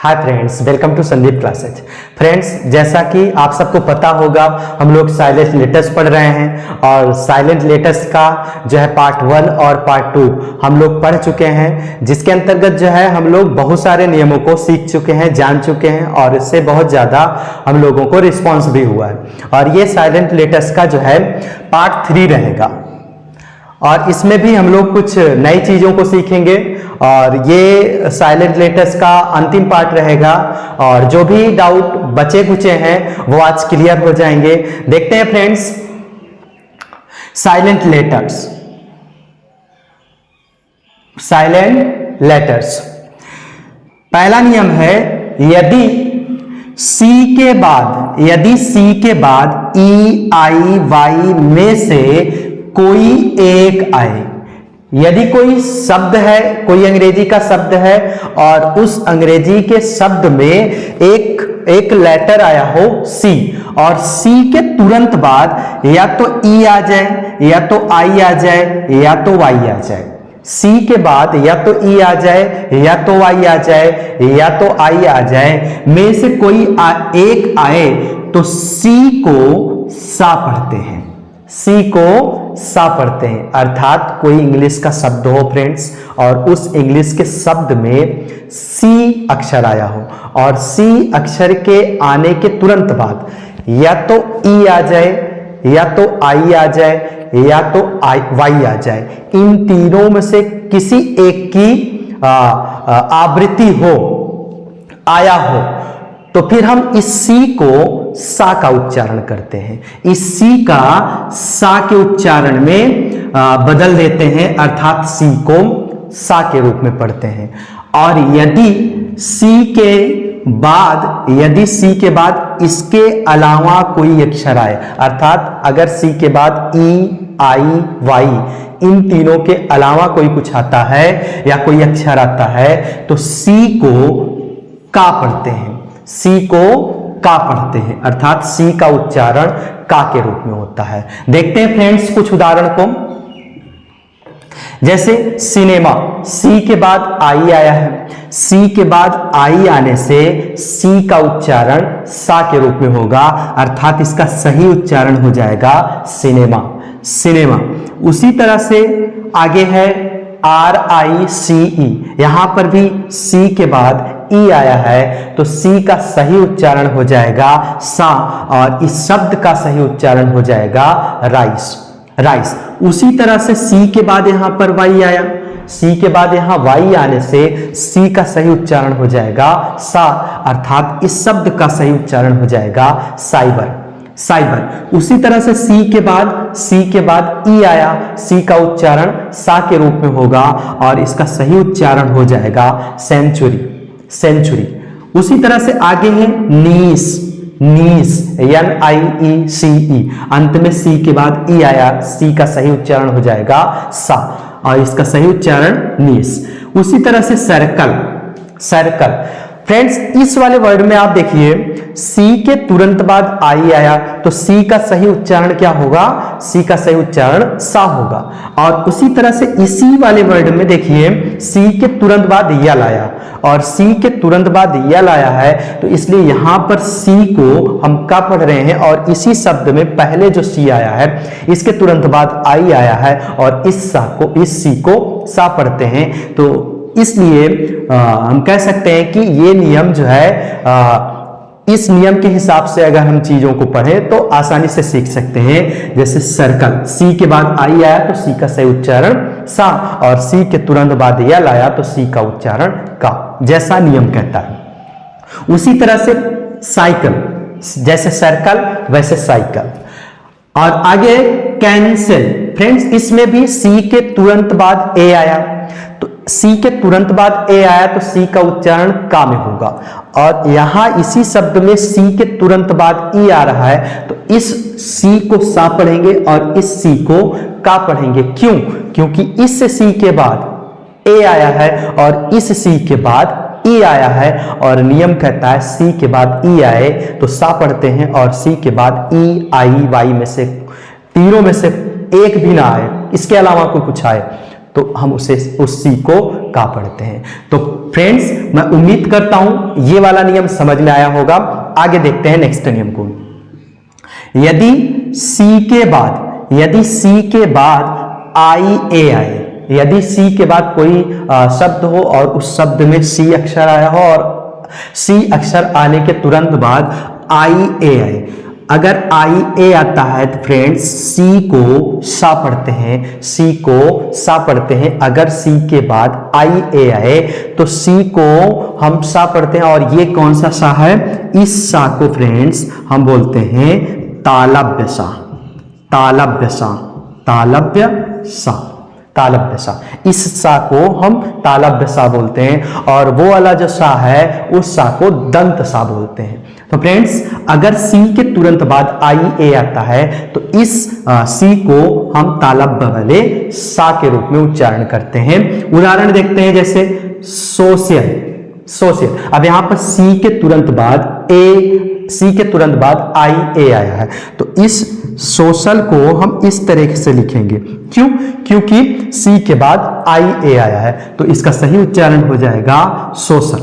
Hi friends, welcome to Sandeep classes. Friends, जैसा कि आप सबको पता होगा, हम लोग साइलेंट लेटर्स पढ़ रहे हैं और साइलेंट लेटर्स का जो है पार्ट 1 और पार्ट 2 हम लोग पढ़ चुके हैं, जिसके अंतर्गत जो है हम लोग बहुत सारे नियमों को सीख चुके हैं, जान चुके हैं और इससे बहुत ज़्यादा हम लोगों को रिस्पॉन्स भी हुआ है। और ये साइलेंट लेटर्स का जो है पार्ट 3 रहेगा और इसमें भी हम लोग कुछ नई चीज़ों को सीखेंगे और ये साइलेंट लेटर्स का अंतिम पार्ट रहेगा और जो भी डाउट बचे कुचे हैं वो आज क्लियर हो जाएंगे। देखते हैं friends, silent letters. Silent letters, पहला नियम है, यदि सी के बाद ई आई वाई में से कोई एक आए। यदि कोई शब्द है, कोई अंग्रेजी का शब्द है और उस अंग्रेजी के शब्द में एक लेटर आया हो सी और सी के तुरंत बाद या तो ई आ जाए या तो आई आ जाए या तो वाई आ जाए। सी के बाद या तो ई आ जाए या तो वाई आ जाए या तो आई आ जाए, में से कोई एक आए तो सी को सा पढ़ते हैं। सी को सा पढ़ते हैं, अर्थात कोई इंग्लिश का शब्द हो फ्रेंड्स और उस इंग्लिश के शब्द में सी अक्षर आया हो और सी अक्षर के आने के तुरंत बाद या तो ई आ जाए या तो आई आ जाए या तो वाई आ जाए, इन तीनों में से किसी एक की आवृत्ति हो, आया हो, तो फिर हम इस सी को सा का उच्चारण करते हैं। इस सी का सा के उच्चारण में बदल देते हैं, अर्थात सी को सा के रूप में पढ़ते हैं। और यदि सी के बाद इसके अलावा कोई अक्षर आए, अर्थात अगर सी के बाद ई आई वाई इन तीनों के अलावा कोई कुछ आता है या कोई अक्षर आता है तो सी को का पढ़ते हैं। सी को का पढ़ते हैं, अर्थात सी का उच्चारण का के रूप में होता है। देखते हैं फ्रेंड्स कुछ उदाहरण को, जैसे सिनेमा, सी के बाद आई आया है, सी के बाद आई आने से सी का उच्चारण सा के रूप में होगा, अर्थात इसका सही उच्चारण हो जाएगा सिनेमा, सिनेमा। उसी तरह से आगे है RICE, यहां पर भी सी के बाद ई आया है तो सी का सही उच्चारण हो जाएगा सा और इस शब्द का सही उच्चारण हो जाएगा राइस, राइस। उसी तरह से सी के बाद यहां पर वाई आया, सी के बाद यहां वाई आने से सी का सही उच्चारण हो जाएगा सा, अर्थात इस शब्द का सही उच्चारण हो जाएगा साइबर, साइबर। उसी तरह से सी के बाद ई आया, सी का उच्चारण सा के रूप में होगा और इसका सही उच्चारण हो जाएगा सेंचुरी, सेंचुरी। उसी तरह से आगे है नीस, नीस NIECE, अंत में सी के बाद ई आया, सी का सही उच्चारण हो जाएगा सा और इसका सही उच्चारण नीस। उसी तरह से सर्कल, सर्कल। फ्रेंड्स, इस वाले वर्ड में आप देखिए सी के तुरंत बाद आई आया तो सी का सही उच्चारण क्या होगा, सी का सही उच्चारण सा होगा। और उसी तरह से इसी वाले वर्ड में देखिए सी के तुरंत बाद यल आया और सी के तुरंत बाद यल आया है तो इसलिए यहां पर सी को हम का पढ़ रहे हैं और इसी शब्द में पहले जो सी आया है इसके तुरंत बाद आई आया है और इस सी को सा पढ़ते हैं। तो इसलिए हम कह सकते हैं कि ये नियम जो है, इस नियम के हिसाब से अगर हम चीजों को पढ़ें तो आसानी से सीख सकते हैं। जैसे सर्कल, सी के बाद आई आया तो सी का सही उच्चारण सा और सी के तुरंत बाद यल आया तो सी का उच्चारण का, जैसा नियम कहता है। उसी तरह से साइकिल, जैसे सर्कल वैसे साइकिल। और आगे कैंसिल। फ्रेंड्स, इसमें भी सी के तुरंत बाद ए आया तो सी के तुरंत बाद ए आया तो सी का उच्चारण का में होगा और यहां इसी शब्द में सी के तुरंत बाद ई आ रहा है तो इस सी को सा पढ़ेंगे और इस सी को का पढ़ेंगे। क्यों? क्योंकि इस सी के बाद ए आया है और इस सी के बाद ई आया है और नियम कहता है सी के बाद ई आए तो सा पढ़ते हैं और सी के बाद ई आई वाई में से तीनों में से एक भी ना आए, इसके अलावा कोई कुछ आए तो हम उस सी को का पढ़ते हैं। तो फ्रेंड्स, मैं उम्मीद करता हूं ये वाला नियम समझ में आया होगा। आगे देखते हैं नेक्स्ट नियम को। यदि सी के बाद आई ए आए, यदि सी के बाद कोई शब्द हो और उस शब्द में सी अक्षर आया हो और सी अक्षर आने के तुरंत बाद आई ए आए, अगर आई ए आता है तो फ्रेंड्स सी को सा पढ़ते हैं, सी को सा पढ़ते हैं। अगर सी के बाद आई ए आए तो सी को हम सा पढ़ते हैं, और ये कौन सा सा है? इस सा को फ्रेंड्स हम बोलते हैं तालव्य सा, तालव्य सा, तालव्य सा, तालव्य सा। इस सा को हम तालव्य सा बोलते हैं, और वो वाला जो सा है उस सा को दंत सा बोलते हैं। तो फ्रेंड्स, अगर सी के तुरंत बाद आई ए आता है तो इस सी को हम तालव्य वाले सा के रूप में उच्चारण करते हैं। उदाहरण देखते हैं, जैसे सोशल, सोशल। अब यहां पर सी के तुरंत बाद आई ए आया है, तो इस सोशल को हम इस तरीके से लिखेंगे। क्यों? क्योंकि सी के बाद आई ए आया है, तो इसका सही उच्चारण हो जाएगा सोशल।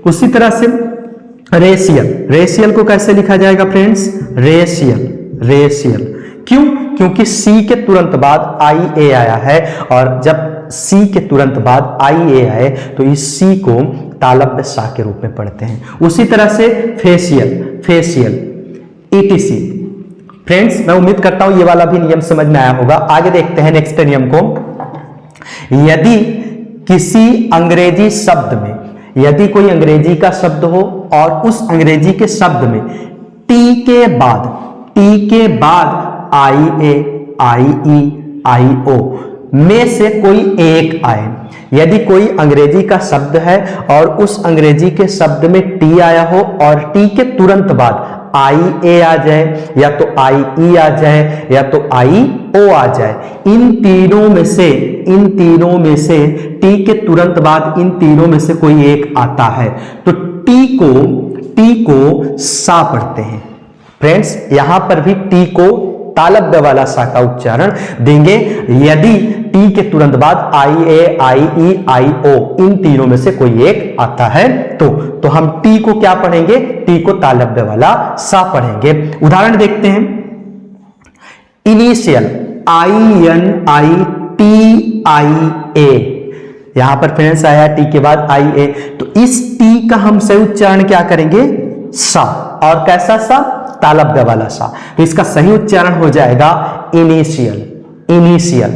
उसी तरह से रेशियल, रेशियल को कैसे लिखा जाएगा फ्रेंड्स? Racial, racial. क्यों? क्योंकि सी के तुरंत बाद आई ए आया है, और जब सी के तुरंत बाद आई ए आए तो इस सी को तालव्य सा के रूप में पढ़ते हैं। उसी तरह से फेशियल, फेशियल, ईटीसी। फ्रेंड्स, मैं उम्मीद करता हूं ये वाला भी नियम समझ में आया होगा। आगे देखते हैं नेक्स्ट नियम को। यदि किसी अंग्रेजी शब्द में, यदि कोई अंग्रेजी का शब्द हो और उस अंग्रेजी के शब्द में टी के बाद आई ए, आई ई, आई ओ में से कोई एक आए, यदि कोई अंग्रेजी का शब्द है और उस अंग्रेजी के शब्द में टी आया हो और टी के तुरंत बाद आई ए आ जाए, या तो आई ई आ जाए, या तो आई ओ आ जाए, इन तीनों में से टी के तुरंत बाद इन तीनों में से कोई एक आता है तो टी को सा पढ़ते हैं। फ्रेंड्स, यहां पर भी टी को तालव्य वाला सा का उच्चारण देंगे। यदि टी के तुरंत बाद आई ए, आई ई, आई ओ इन तीनों में से कोई एक आता है तो हम टी को क्या पढ़ेंगे? टी को तालव्य वाला सा पढ़ेंगे। उदाहरण देखते हैं। Initial, I N I T I A, यहां पर फ्रेंड्स आया टी के बाद आई ए, तो इस टी का हम सही उच्चारण क्या करेंगे? सा। और कैसा सा? तालव्य वाला सा। तो इसका सही उच्चारण हो जाएगा इनिशियल, इनिशियल।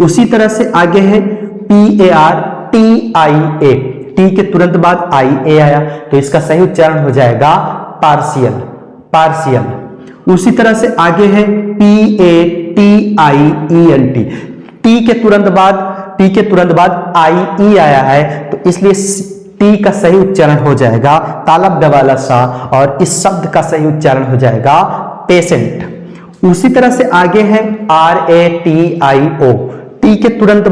उसी तरह से आगे है P A R T I A, T के तुरंत बाद आई ए आया तो इसका सही उच्चारण हो जाएगा पार्शियल, पार्शियल। उसी तरह से आगे है P A T I E L T, T के तुरंत बाद आई ई आया है तो इसलिए टी का सही उच्चारण हो जाएगा तालव्य वाला सा, और इस शब्द का सही उच्चारण हो जाएगा पेशेंट। उसी तरह से आगे है R A T I O, T के तुरंत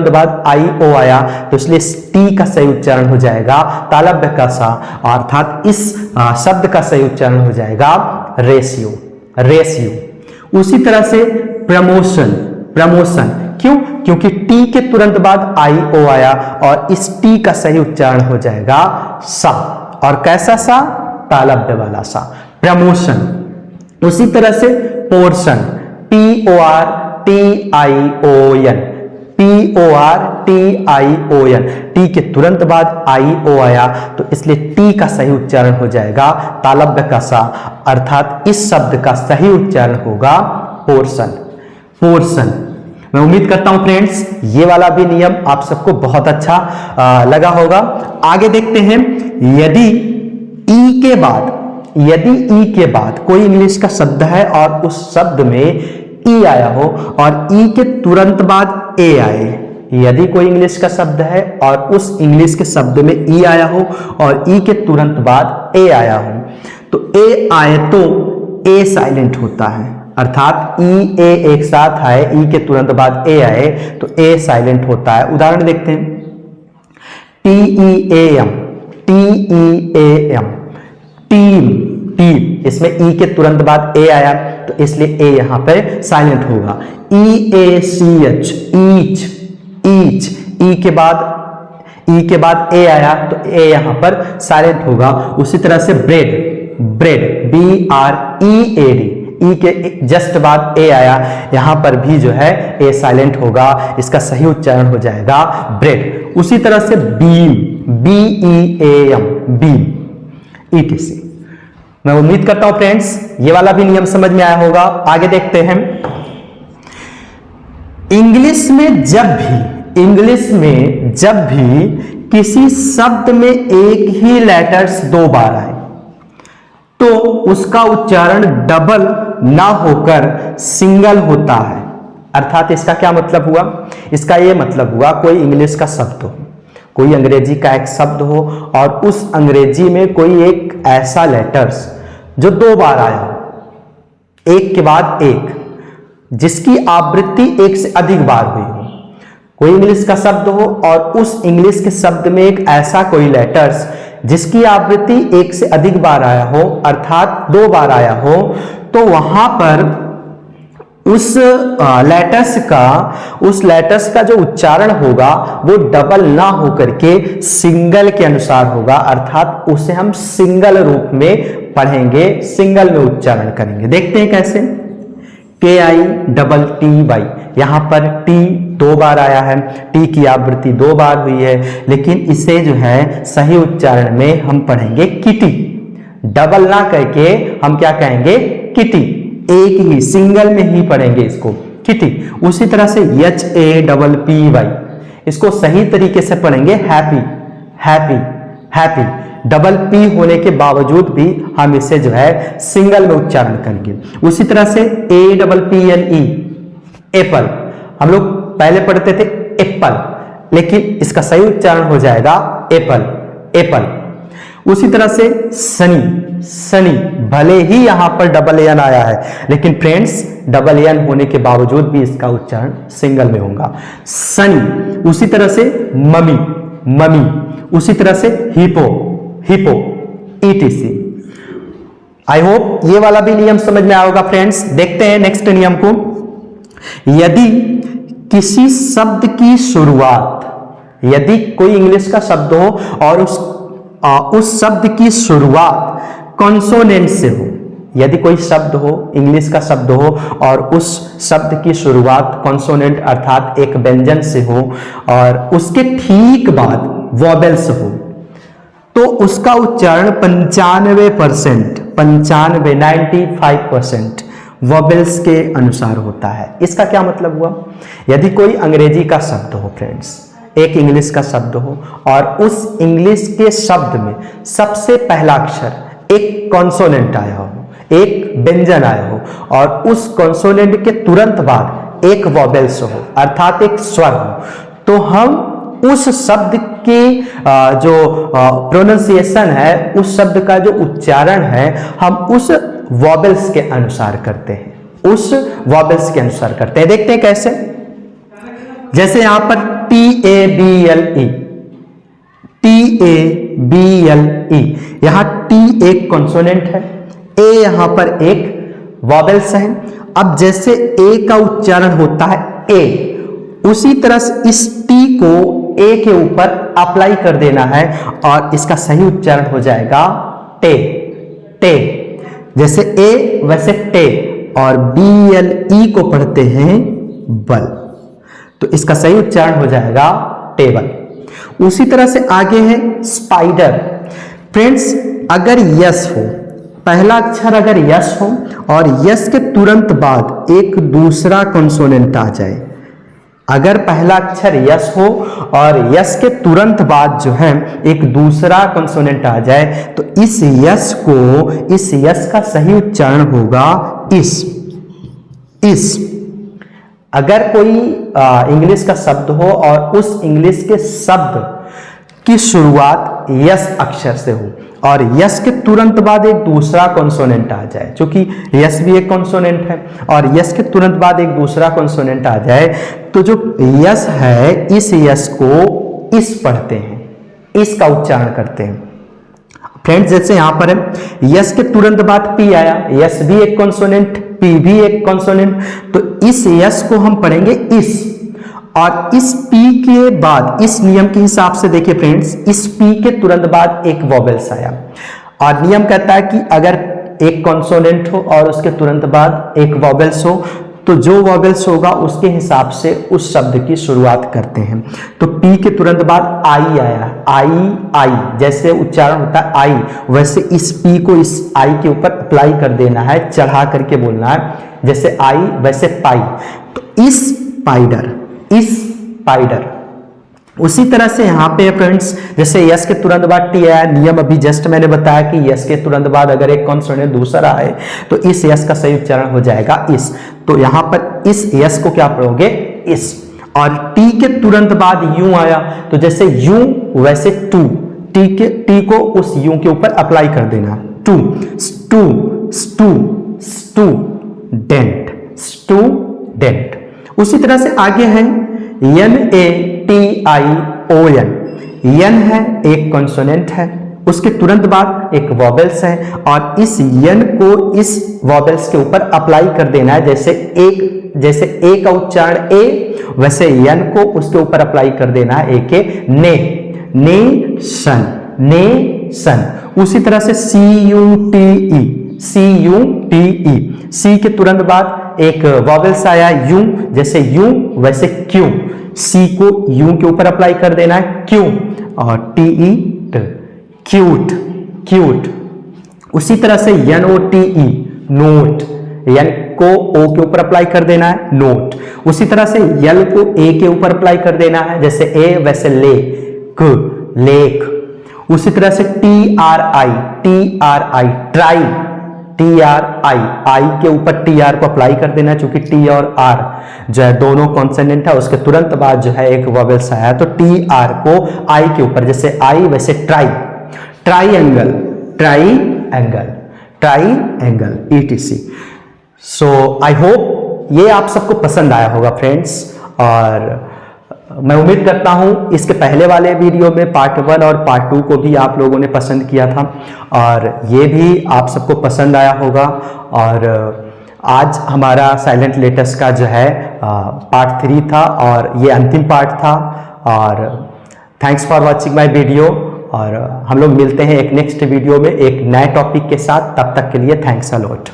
बाद आई ओ आया तो इसलिए टी का सही उच्चारण हो जाएगा तालव्य का सा, अर्थात इस शब्द का सही उच्चारण हो जाएगा रेशियो, रेशियो। उसी तरह से प्रमोशन, प्रमोशन। क्यों? क्योंकि टी के तुरंत बाद आई ओ आया और इस टी का सही उच्चारण हो जाएगा सा, और कैसा सा? तालव्य वाला सा, प्रमोशन। उसी तरह से portion, P O R T I O N, P O R T I O N, T के तुरंत बाद आई ओ आया तो इसलिए टी का सही उच्चारण हो जाएगा तालव्य का सा, अर्थात इस शब्द का सही उच्चारण होगा पोर्शन, पोर्शन। मैं उम्मीद करता हूं फ्रेंड्स ये वाला भी नियम आप सबको बहुत अच्छा लगा होगा। आगे देखते हैं। यदि ई के बाद कोई इंग्लिश का शब्द है और उस शब्द में ई आया हो और ई के तुरंत बाद ए आए, यदि कोई इंग्लिश का शब्द है और उस इंग्लिश के शब्द में ई आया हो और ई के तुरंत बाद ए आया हो तो ए आए तो ए साइलेंट होता है, अर्थात ई ए एक साथ आए, ई के तुरंत बाद ए आए तो ए साइलेंट होता है। उदाहरण देखते हैं। T E A M, T E A M, team, team. इसमें ई के तुरंत बाद ए आया तो इसलिए ए यहां पर साइलेंट होगा। ई ए सी एच, ईच, ईच, ई के बाद ए आया तो ए यहां पर साइलेंट होगा। उसी तरह से ब्रेड, ब्रेड BREAD, ई के जस्ट बाद ए आया, यहां पर भी जो है ए साइलेंट होगा, इसका सही उच्चारण हो जाएगा ब्रेड। उसी तरह से बीम, BEAM, बीम, ETC। मैं उम्मीद करता हूं फ्रेंड्स ये वाला भी नियम समझ में आया होगा। आगे देखते हैं। इंग्लिश में जब भी किसी शब्द में एक ही लेटर्स दो बार आए तो उसका उच्चारण डबल ना होकर सिंगल होता है। अर्थात इसका क्या मतलब हुआ? इसका यह मतलब हुआ कोई इंग्लिश का शब्द हो, कोई अंग्रेजी का एक शब्द हो और उस अंग्रेजी में कोई एक ऐसा लेटर्स जो दो बार आया हो, एक के बाद एक, जिसकी आवृत्ति एक से अधिक बार हुई हो। कोई इंग्लिश का शब्द हो और उस इंग्लिश के शब्द में एक ऐसा कोई लेटर्स जिसकी आवृत्ति एक से अधिक बार आया हो, अर्थात दो बार आया हो, तो वहां पर उस लेटर्स का जो उच्चारण होगा वो डबल ना होकर के सिंगल के अनुसार होगा। अर्थात उसे हम सिंगल रूप में पढ़ेंगे, सिंगल में उच्चारण करेंगे। देखते हैं कैसे। KITTY, यहां पर टी दो बार आया है, टी की आवृत्ति दो बार हुई है, लेकिन इसे जो है सही उच्चारण में हम पढ़ेंगे किटी, डबल ना करके हम क्या कहेंगे? किटी, एक ही सिंगल में ही पढ़ेंगे इसको, किटी। उसी तरह से HAPPY, इसको सही तरीके से पढ़ेंगे happy, happy, happy. Double P होने के बावजूद भी हम इसे जो है सिंगल में उच्चारण करेंगे। उसी तरह से APPLE, एप्पल, हम लोग पहले पढ़ते थे एप्पल, लेकिन इसका सही उच्चारण हो जाएगा एप्पल, एप्पल। उसी तरह से सनी, सनी, भले ही यहां पर डबल एन आया है, लेकिन फ्रेंड्स डबल एन होने के बावजूद भी इसका उच्चारण सिंगल में होगा, सनी। उसी तरह से मम्मी, मम्मी। उसी तरह से hippo, hippo, ETC। I hope ये वाला भी नियम समझ में आया होगा फ्रेंड्स। देखते हैं नेक्स्ट नियम को। यदि किसी शब्द की शुरुआत, यदि कोई इंग्लिश का शब्द हो और उस शब्द की शुरुआत कॉन्सोनेंट से हो, यदि कोई शब्द हो, इंग्लिश का शब्द हो और उस शब्द की शुरुआत कॉन्सोनेंट अर्थात एक व्यंजन से हो और उसके ठीक बाद वॉवेल्स हो, तो उसका उच्चारण 95%, 95% वॉवेल्स के अनुसार होता है। इसका क्या मतलब हुआ? यदि कोई अंग्रेजी का शब्द हो फ्रेंड्स, एक इंग्लिश का शब्द हो और उस इंग्लिश के शब्द में सबसे पहला अक्षर एक कॉन्सोनेंट आया हो, एक व्यंजन आया हो और उस कॉन्सोनेंट के तुरंत बाद एक वॉवेल्स हो अर्थात एक स्वर हो, तो हम उस शब्द की जो प्रोनाउंसिएशन है, उस शब्द का जो उच्चारण है, हम उस वॉवेल्स के अनुसार करते हैं, उस वॉवेल्स के अनुसार करते हैं। देखते हैं कैसे। जैसे यहां पर TABLE, TABLE, यहां T एक कॉन्सोनेंट है, A यहां पर एक वॉवेल्स है। अब जैसे A का उच्चारण होता है A, उसी तरह से इस T को A के ऊपर अप्लाई कर देना है और इसका सही उच्चारण हो जाएगा टे, टे। जैसे A वैसे टे, और BLE को पढ़ते हैं बल, तो इसका सही उच्चारण हो जाएगा टेबल। उसी तरह से आगे है स्पाइडर। फ्रेंड्स अगर यस हो, पहला अक्षर अगर यस हो और यस के तुरंत बाद एक दूसरा कॉन्सोनेंट आ जाए, अगर पहला अक्षर यस हो और यस के तुरंत बाद जो है एक दूसरा कॉन्सोनेंट आ जाए, तो इस यस का सही उच्चारण होगा इस। अगर कोई इंग्लिश का शब्द हो और उस इंग्लिश के शब्द की शुरुआत यस अक्षर से हो और यस के तुरंत बाद एक दूसरा कॉन्सोनेंट आ जाए, क्योंकि यस भी एक कॉन्सोनेंट है, और यस के तुरंत बाद एक दूसरा कॉन्सोनेंट आ जाए, तो जो यस है इस यस को इस पढ़ते हैं, इसका उच्चारण करते हैं। फ्रेंड्स जैसे यहां पर है यस के तुरंत बाद पी आया, यस भी एक कॉन्सोनेंट, पी भी एक कॉन्सोनेंट, तो इस यस को हम पढ़ेंगे इस, और इस P के बाद, इस नियम के हिसाब से देखिए फ्रेंड्स, इस P के तुरंत बाद एक वॉवेल्स आया, और नियम कहता है कि अगर एक कॉन्सोनेंट हो और उसके तुरंत बाद एक वॉवेल्स हो, तो जो वॉवेल्स होगा उसके हिसाब से उस शब्द की शुरुआत करते हैं। तो P के तुरंत बाद आई आया, आई, जैसे उच्चारण होता है आई, वैसे इस P को इस आई के ऊपर अप्लाई कर देना है, चढ़ा करके बोलना है, जैसे आई वैसे पाई। तो इस स्पाइडर। उसी तरह से यहाँ पे फ्रेंड्स, जैसे यस के तुरंत बाद टी आया, नियम अभी जस्ट मैंने बताया कि यस के तुरंत बाद अगर एक कॉन्सोनेंट दूसरा आए तो इस यस का सही उच्चारण हो जाएगा इस। तो यहाँ पर इस यस को क्या पढ़ोगे, इस। और टी के तुरंत बाद यू आया, तो जैसे यू वैसे टू, टी को उस यू के ऊपर अप्लाई कर देना, टू, स्टूडेंट। उसी तरह से आगे है NATION, यन है एक कॉन्सोनेंट है, उसके तुरंत बाद एक वॉवेल्स है, और इस यन को इस वॉवेल्स के ऊपर अप्लाई कर देना है, जैसे ए का उच्चारण ए, वैसे यन को उसके ऊपर अप्लाई कर देना है, ए के नेशन। उसी तरह से CUTE, सी के तुरंत बाद एक वॉवेल्स आया यू, जैसे यू वैसे क्यू, सी को यू के ऊपर अप्लाई कर देना है क्यू, और क्यूट। उसी तरह से NOTE, नोट, यानी को ओ के ऊपर अप्लाई कर देना है नोट। उसी तरह से यल को ए के ऊपर अप्लाई कर देना है, जैसे ए वैसे लेक। उसी तरह से TRI, आई के ऊपर TR को अप्लाई कर देना, चूंकि T और R जो है दोनों कॉन्सोनेंट है, उसके तुरंत बाद जो है एक वॉवेल्स आया, तो TR को आई के ऊपर, जैसे आई वैसे triangle ETC। So I hope ये आप सबको पसंद आया होगा फ्रेंड्स, और मैं उम्मीद करता हूं इसके पहले वाले वीडियो में पार्ट 1 और पार्ट 2 को भी आप लोगों ने पसंद किया था, और ये भी आप सबको पसंद आया होगा। और आज हमारा साइलेंट लेटर्स का जो है पार्ट 3 था, और ये अंतिम पार्ट था। और thanks for watching my video, और हम लोग मिलते हैं एक नेक्स्ट वीडियो में एक नए टॉपिक के साथ। तब तक के लिए थैंक्स अ लॉट।